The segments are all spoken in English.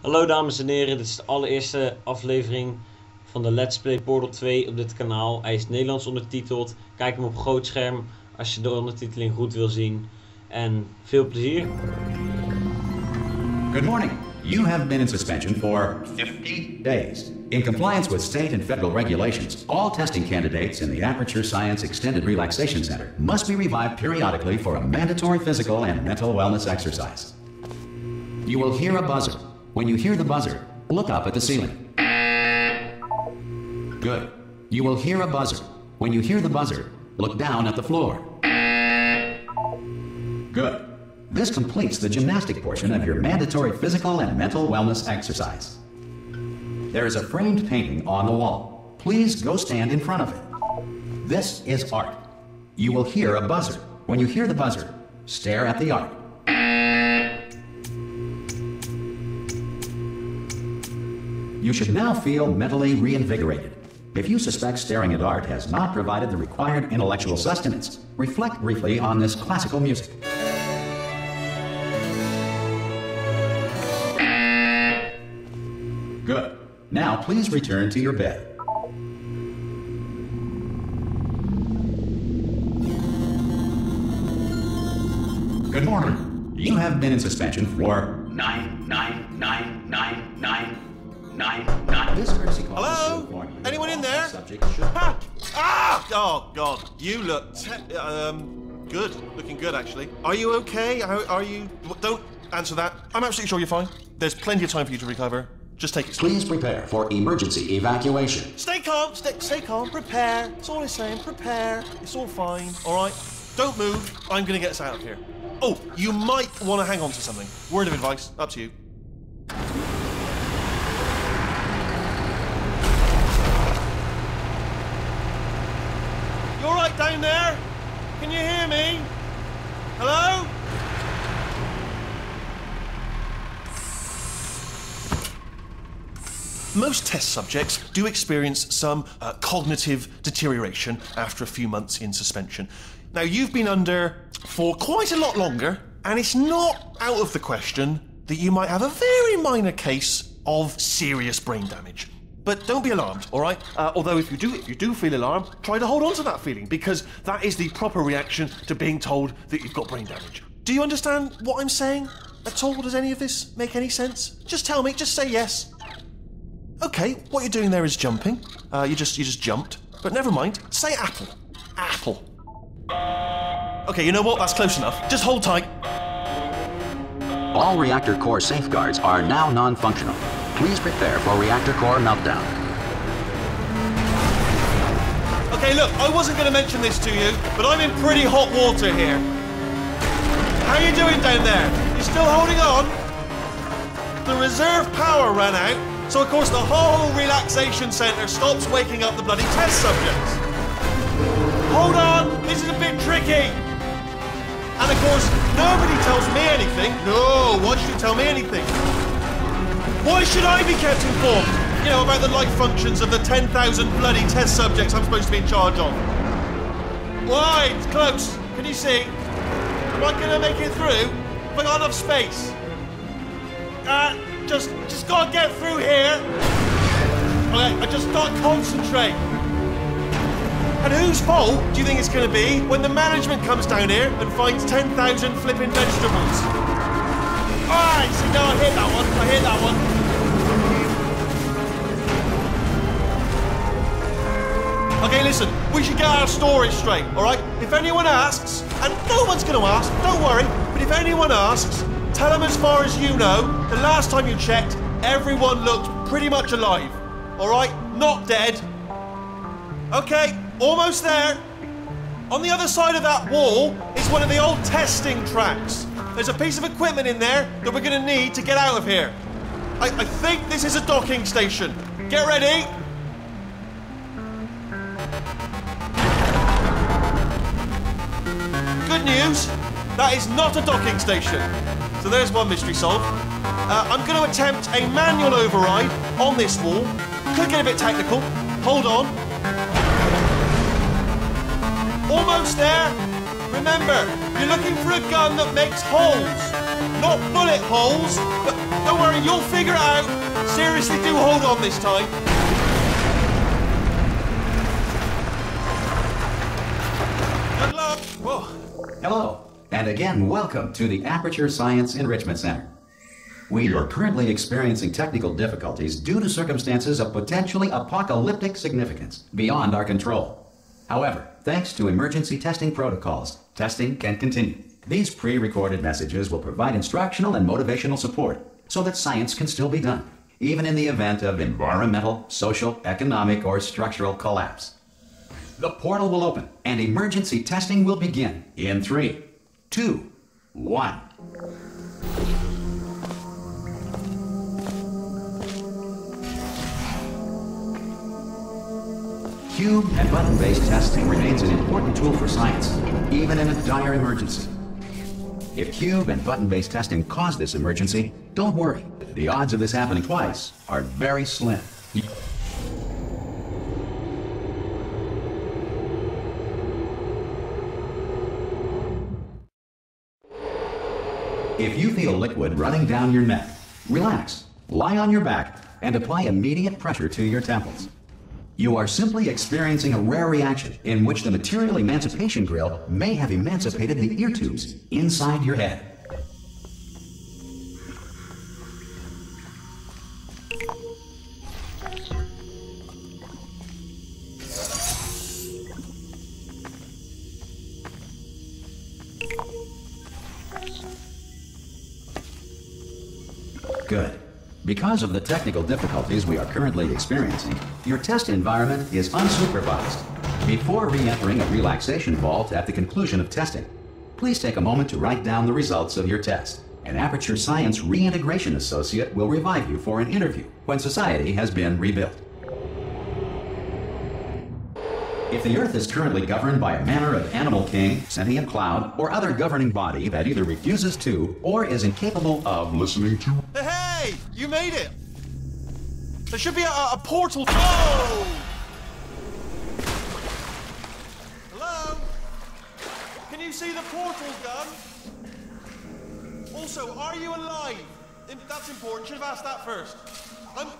Hallo dames en heren, dit is de allereerste aflevering van de Let's Play Portal 2 op dit kanaal. Hij is Nederlands ondertiteld. Kijk hem op groot scherm als je de ondertiteling goed wil zien. En veel plezier. Good morning. You have been in suspension for 50 days. In compliance with state and federal regulations, all testing candidates in the Aperture Science Extended Relaxation Center must be revived periodically for a mandatory physical and mental wellness exercise. You will hear a buzzer. When you hear the buzzer, look up at the ceiling. Good. You will hear a buzzer. When you hear the buzzer, look down at the floor. Good. This completes the gymnastic portion of your mandatory physical and mental wellness exercise. There is a framed painting on the wall. Please go stand in front of it. This is art. You will hear a buzzer. When you hear the buzzer, stare at the art. You should now feel mentally reinvigorated. If you suspect staring at art has not provided the required intellectual sustenance, reflect briefly on this classical music. Good. Now please return to your bed. Good morning. You have been in suspension for 9. This courtesy call. Hello? Anyone in there? Ha! Ah! Oh God, you look good. Looking good, actually. Are you okay? Are you? Don't answer that. I'm absolutely sure you're fine. There's plenty of time for you to recover. Just take it slow. Please prepare for emergency evacuation. Stay calm. Stay calm. Prepare. That's all I'm saying. Prepare. It's all fine. All right. Don't move. I'm gonna get us out of here. Oh, you might want to hang on to something. Word of advice. Up to you. You all right down there? Can you hear me? Hello? Most test subjects do experience some cognitive deterioration after a few months in suspension. Now, you've been under for quite a lot longer, and it's not out of the question that you might have a very minor case of serious brain damage. But don't be alarmed, all right? Although if you do feel alarmed, try to hold on to that feeling, because that is the proper reaction to being told that you've got brain damage. Do you understand what I'm saying at all? Does any of this make any sense? Just tell me, just say yes. Okay, what you're doing there is jumping. You just jumped. But never mind, say apple. Apple. Okay, you know what? That's close enough. Just hold tight. All reactor core safeguards are now non-functional. Please prepare for reactor core meltdown. Okay, look, I wasn't going to mention this to you, but I'm in pretty hot water here. How you doing down there? You still holding on? The reserve power ran out, so of course the whole relaxation centre stops waking up the bloody test subjects. Hold on, this is a bit tricky. And of course, nobody tells me anything. No, why should you tell me anything? Why should I be kept informed? You know, about the life functions of the 10,000 bloody test subjects I'm supposed to be in charge of. Why? It's close. Can you see? Am I going to make it through? Have I got enough space? Just gotta get through here. Okay, I just gotta concentrate. And whose fault do you think it's gonna be when the management comes down here and finds 10,000 flipping vegetables? Alright, see, no, I hit that one. Okay, listen, we should get our stories straight, alright? If anyone asks, and no one's gonna ask, don't worry, but if anyone asks, tell them as far as you know, the last time you checked, everyone looked pretty much alive. Alright? Not dead. Okay, almost there. On the other side of that wall is one of the old testing tracks. There's a piece of equipment in there that we're going to need to get out of here. I think this is a docking station. Get ready. Good news, that is not a docking station. So there's one mystery solved. I'm going to attempt a manual override on this wall. Could get a bit technical. Hold on. Almost there. Remember, you're looking for a gun that makes holes. not bullet holes. But don't worry, you'll figure it out. Seriously, do hold on this time. Good luck. Whoa. Hello, and again, welcome to the Aperture Science Enrichment Center. We are currently experiencing technical difficulties due to circumstances of potentially apocalyptic significance beyond our control. However, thanks to emergency testing protocols, testing can continue. These pre-recorded messages will provide instructional and motivational support so that science can still be done, even in the event of environmental, social, economic, or structural collapse. The portal will open and emergency testing will begin in 3, 2, 1. Cube and button-based testing remains an important tool for science, even in a dire emergency. If cube and button-based testing caused this emergency, don't worry. The odds of this happening twice are very slim. If you feel liquid running down your neck, relax, lie on your back, and apply immediate pressure to your temples. You are simply experiencing a rare reaction in which the material emancipation grill may have emancipated the ear tubes inside your head. Good. Because of the technical difficulties we are currently experiencing, your test environment is unsupervised. Before re-entering a relaxation vault at the conclusion of testing, please take a moment to write down the results of your test. An Aperture Science Reintegration Associate will revive you for an interview when society has been rebuilt. If the Earth is currently governed by a manner of animal king, sentient cloud, or other governing body that either refuses to or is incapable of listening to... Hey, you made it! There should be a portal... Oh! Hello? Can you see the portal gun? Also, are you alive? That's important. Should have asked that first.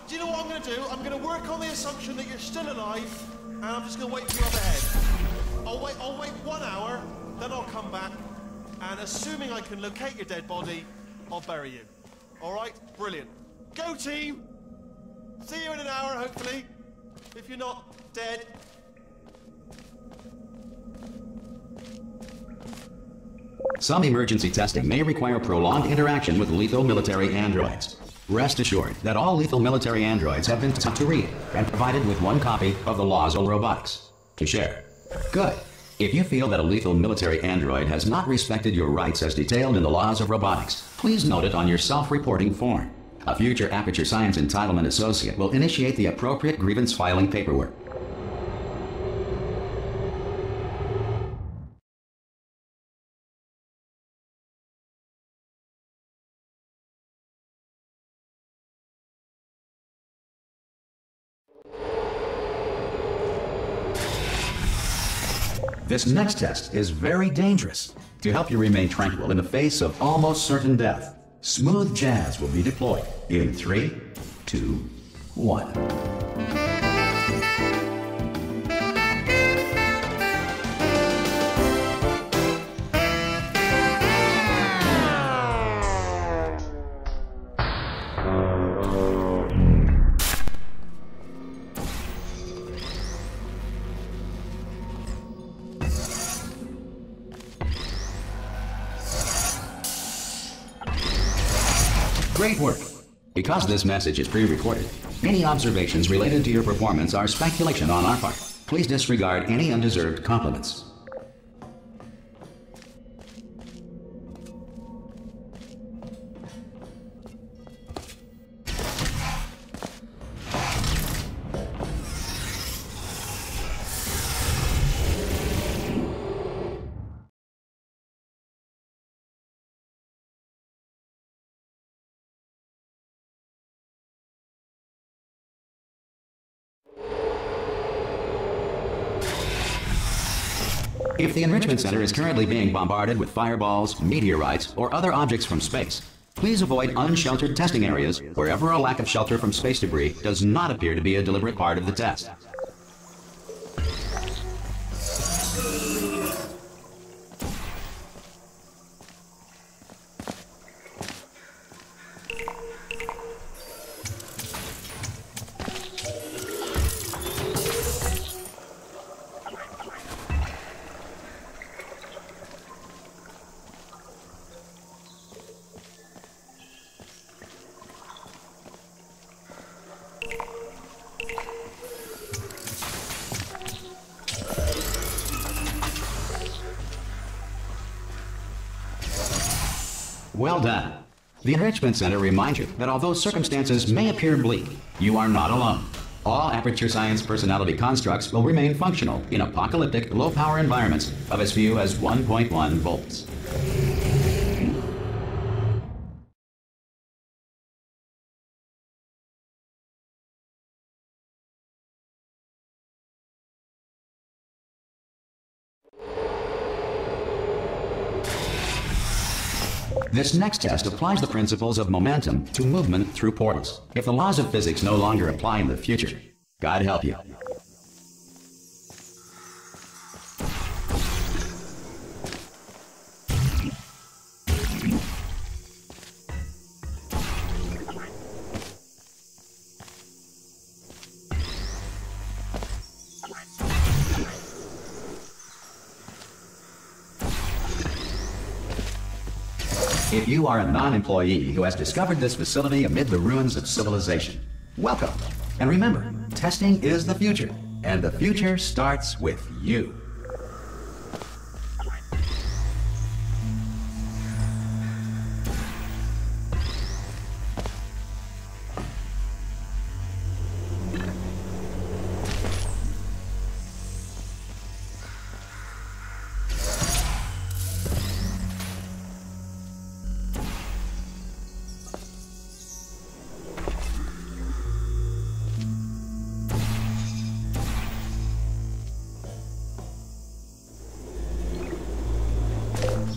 Do you know what I'm going to do? I'm going to work on the assumption that you're still alive, and I'm just going to wait for you up ahead. I'll wait 1 hour, then I'll come back, and assuming I can locate your dead body, I'll bury you. All right? Brilliant. Go, team! See you in an hour, hopefully. If you're not dead. Some emergency testing may require prolonged interaction with lethal military androids. Rest assured that all lethal military androids have been taught to read and provided with 1 copy of the Laws of Robotics to share. Good. If you feel that a lethal military android has not respected your rights as detailed in the Laws of Robotics, please note it on your self-reporting form. A future Aperture Science Entitlement Associate will initiate the appropriate grievance filing paperwork. This next test is very dangerous. To help you remain tranquil in the face of almost certain death, smooth jazz will be deployed in 3, 2, 1. Great work! Because this message is pre-recorded, any observations related to your performance are speculation on our part. Please disregard any undeserved compliments. If the Enrichment Center is currently being bombarded with fireballs, meteorites, or other objects from space, please avoid unsheltered testing areas wherever a lack of shelter from space debris does not appear to be a deliberate part of the test. Well done. The Enrichment Center reminds you that although circumstances may appear bleak, you are not alone. All Aperture Science personality constructs will remain functional in apocalyptic, low-power environments of as few as 1.1 volts. This next test applies the principles of momentum to movement through portals. If the laws of physics no longer apply in the future, God help you. If you are a non-employee who has discovered this facility amid the ruins of civilization, welcome. And remember, testing is the future, and the future starts with you.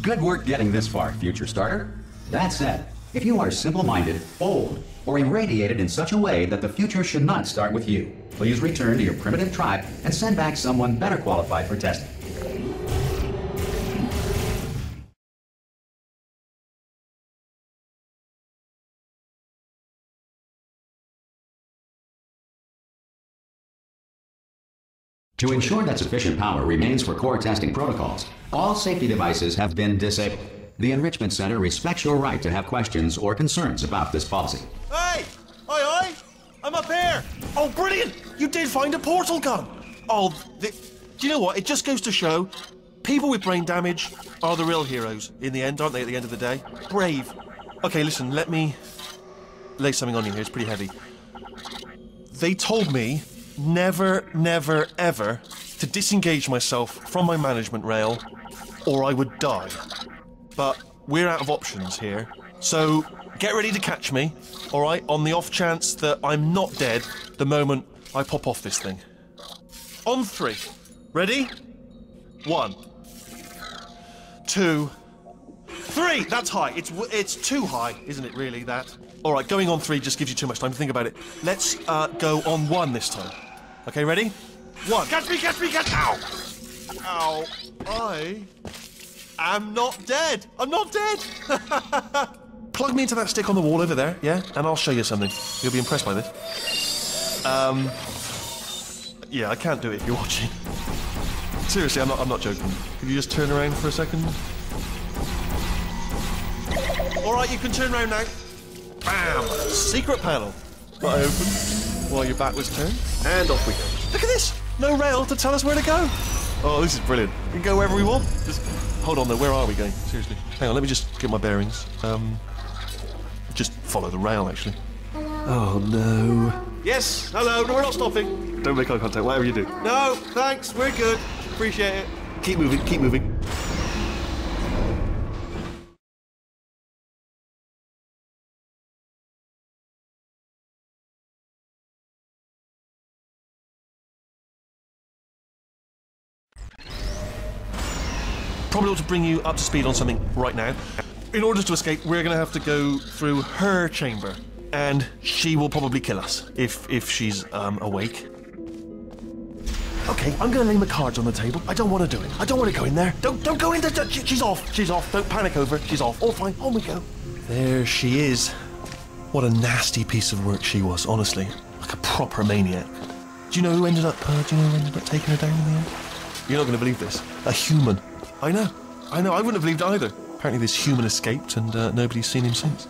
Good work getting this far, future starter. That said, if you are simple-minded, old, or irradiated in such a way that the future should not start with you, please return to your primitive tribe and send back someone better qualified for testing. To ensure that sufficient power remains for core testing protocols, all safety devices have been disabled. The Enrichment Center respects your right to have questions or concerns about this policy. Hey! Oi, oi! I'm up here! Oh, brilliant! You did find a portal gun! Oh, do you know what? It just goes to show, people with brain damage are the real heroes in the end, aren't they, at the end of the day? Brave. Okay, listen, let me lay something on you here. It's pretty heavy. They told me never, never, ever to disengage myself from my management rail or I would die. But we're out of options here, so get ready to catch me, alright, on the off chance that I'm not dead the moment I pop off this thing. On 3. Ready? 1, 2, 3! That's high. It's too high, isn't it, really, that? Alright, going on 3 just gives you too much time to think about it. Let's go on 1 this time. Okay, ready? 1. Catch me, catch me, catch... Ow! Ow. I am not dead. I'm not dead. Plug me into that stick on the wall over there, yeah? And I'll show you something. You'll be impressed by this. Yeah, I can't do it if you're watching. Seriously, I'm not joking. Could you just turn around for a second? Alright, you can turn around now. Bam! Secret panel. I open while your back was turned, and off we go. Look at this! No rail to tell us where to go. Oh, this is brilliant. We can go wherever we want. Just hold on though, where are we going? Seriously. Hang on, let me just get my bearings. Just follow the rail, actually. Oh no. Yes, hello, no, we're not stopping. Don't make eye contact, whatever you do. No, thanks, we're good. Appreciate it. Keep moving, keep moving. probably ought to bring you up to speed on something right now. In order to escape, we're going to have to go through her chamber. And she will probably kill us if she's awake. Okay, I'm going to lay my cards on the table. I don't want to do it. I don't want to go in there. Don't go in there. She's off. She's off. Don't panic over. She's off. All fine. On we go. There she is. What a nasty piece of work she was, honestly. Like a proper maniac. Do you know who ended up taking her down in the end? You're not going to believe this. A human. I know. I wouldn't have believed either. Apparently this human escaped and nobody's seen him since.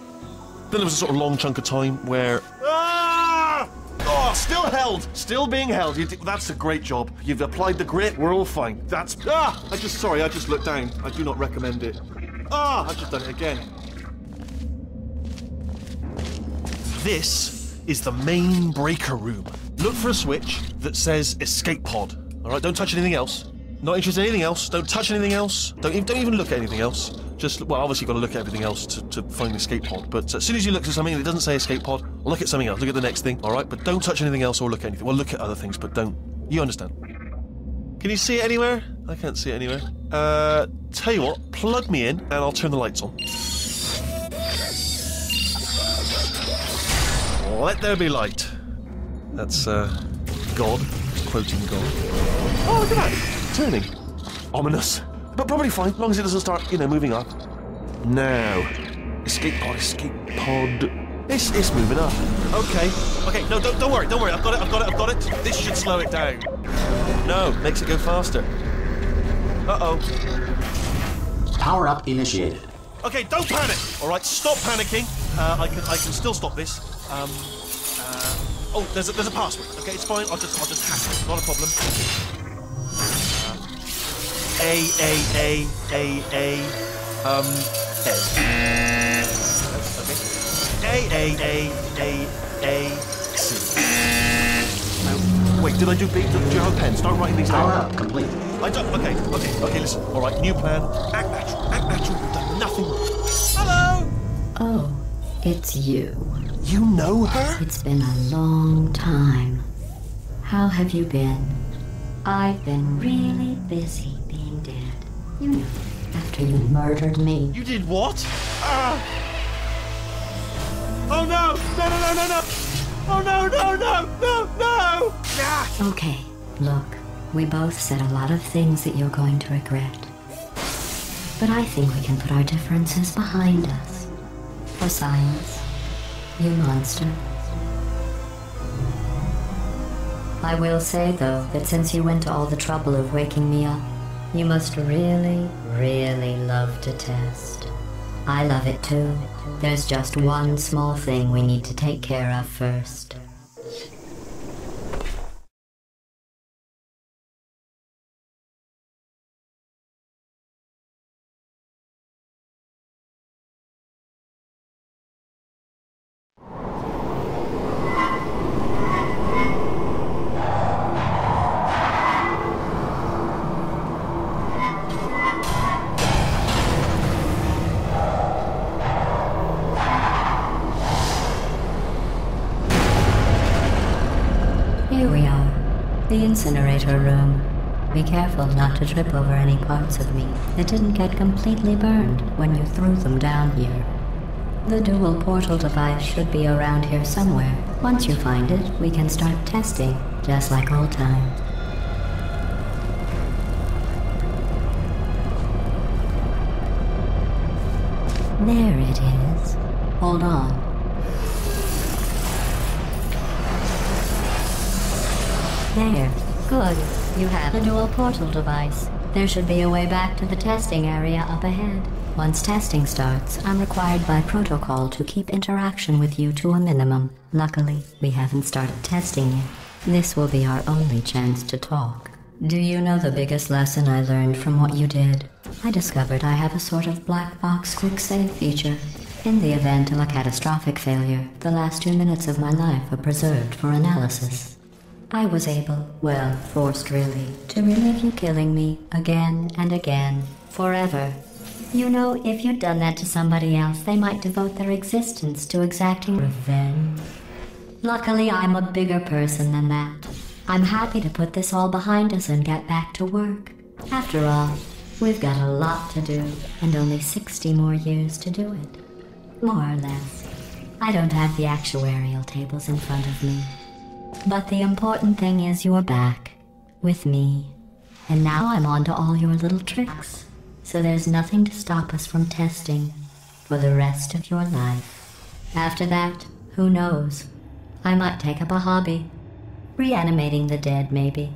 Then there was a sort of long chunk of time where... Ah! Oh, still held! Still being held. That's a great job. You've applied the grit, we're all fine. That's... Ah! I just looked down. I do not recommend it. Ah! I've just done it again. This is the main breaker room. Look for a switch that says escape pod. Alright, don't touch anything else. Not interested in anything else. Don't touch anything else. Don't even look at anything else. Just, well, obviously you've got to look at everything else to find the escape pod. But as soon as you look at something and it doesn't say escape pod, look at something else. Look at the next thing, all right? But don't touch anything else or look at anything. Well, look at other things, but don't. You understand. Can you see it anywhere? I can't see it anywhere. Tell you what, plug me in and I'll turn the lights on. Let there be light. That's, God. Quoting God. Oh, look at that. Turning. Ominous. But probably fine, as long as it doesn't start, moving up. Now. Escape pod. It's moving up. Okay, no, don't worry. I've got it. This should slow it down. No, makes it go faster. Uh-oh. Power up initiated. Okay, don't panic! Alright, stop panicking. I can still stop this. Oh, there's a password. Okay, it's fine. I'll just hack it. Not a problem. A. C. Wait, did I do B? Do you have a pen? Start writing these down. Power up complete. I don't. Okay. Listen. All right, new plan. Act natural. You've done nothing wrong. Hello. Oh, it's you. You know her? It's been a long time. How have you been? I've been really busy being dead. You know, after you murdered me. You did what? Oh no! No! Oh no! Ah! Okay, look, we both said a lot of things that you're going to regret. But I think we can put our differences behind us. For science, you monster. I will say, though, that since you went to all the trouble of waking me up, you must really, really love to test. I love it too. There's just one small thing we need to take care of first. Here we are, the incinerator room. Be careful not to trip over any parts of me that didn't get completely burned when you threw them down here. The dual portal device should be around here somewhere. Once you find it, we can start testing, just like old times. There it is. Hold on. There. Good. You have a dual portal device. There should be a way back to the testing area up ahead. Once testing starts, I'm required by protocol to keep interaction with you to a minimum. Luckily, we haven't started testing yet. This will be our only chance to talk. Do you know the biggest lesson I learned from what you did? I discovered I have a sort of black box quick save feature. In the event of a catastrophic failure, the last 2 minutes of my life are preserved for analysis. I was able, well, forced really, to relive you killing me again and again, forever. You know, if you'd done that to somebody else, they might devote their existence to exacting revenge. Luckily, I'm a bigger person than that. I'm happy to put this all behind us and get back to work. After all, We've got a lot to do, and only 60 more years to do it. More or less. I don't have the actuarial tables in front of me. But the important thing is you're back. With me. And now I'm on to all your little tricks. So there's nothing to stop us from testing for the rest of your life. After that, who knows? I might take up a hobby. Reanimating the dead, maybe.